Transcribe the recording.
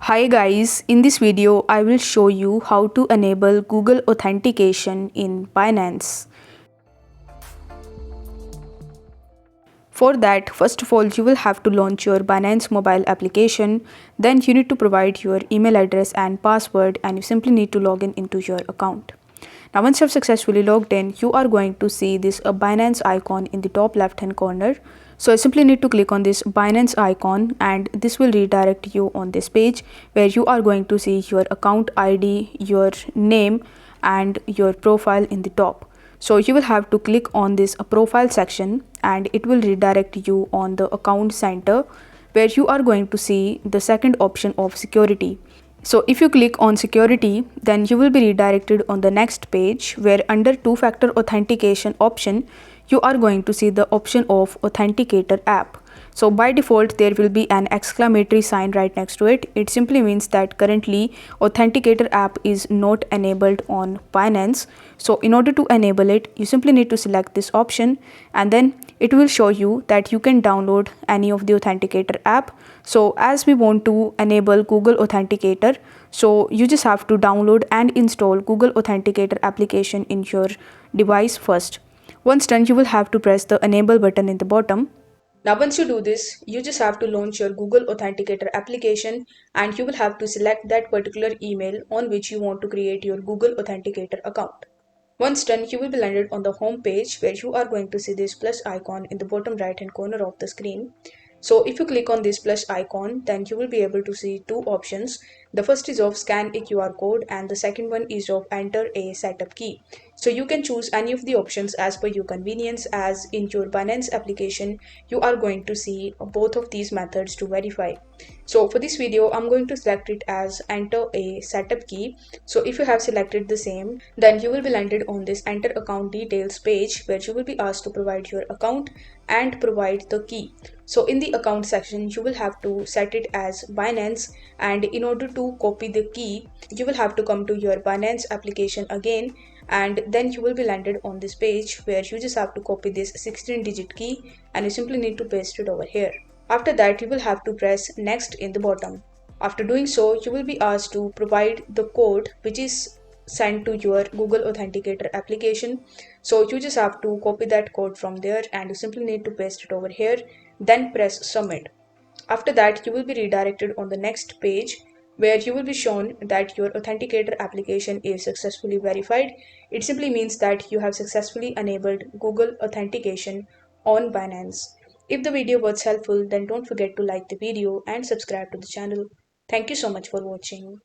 Hi guys, in this video I will show you how to enable Google Authentication in Binance. For that, first of all, you will have to launch your Binance mobile application. Then you need to provide your email address and password, and you simply need to log in into your account. Now once you have successfully logged in, you are going to see this Binance icon in the top left hand corner. So I simply need to click on this Binance icon and this will redirect you on this page where you are going to see your account ID, your name and your profile in the top. So you will have to click on this profile section and it will redirect you on the account center where you are going to see the second option of security. So if you click on security, then you will be redirected on the next page where under two-factor authentication option, you are going to see the option of Authenticator app. So by default, there will be an exclamatory sign right next to it. It simply means that currently Authenticator app is not enabled on Binance. So in order to enable it, you simply need to select this option and then it will show you that you can download any of the Authenticator app. So as we want to enable Google Authenticator, so you just have to download and install Google Authenticator application in your device first. Once done, you will have to press the enable button in the bottom. Now once you do this, you just have to launch your Google Authenticator application and you will have to select that particular email on which you want to create your Google Authenticator account. Once done, you will be landed on the home page where you are going to see this plus icon in the bottom right hand corner of the screen. So if you click on this plus icon, then you will be able to see two options. The first is of scan a QR code and the second one is of enter a setup key. So you can choose any of the options as per your convenience, as in your Binance application, you are going to see both of these methods to verify. So for this video, I'm going to select it as enter a setup key. So if you have selected the same, then you will be landed on this enter account details page where you will be asked to provide your account and provide the key. So in the account section, you will have to set it as Binance, and in order to copy the key, you will have to come to your Binance application again, and then you will be landed on this page where you just have to copy this 16-digit key and you simply need to paste it over here. After that, you will have to press next in the bottom. After doing so, you will be asked to provide the code which is sent to your Google Authenticator application. So you just have to copy that code from there and you simply need to paste it over here, then press submit. After that, you will be redirected on the next page where you will be shown that your Authenticator application is successfully verified. It simply means that you have successfully enabled Google Authentication on Binance. If the video was helpful, then don't forget to like the video and subscribe to the channel. Thank you so much for watching.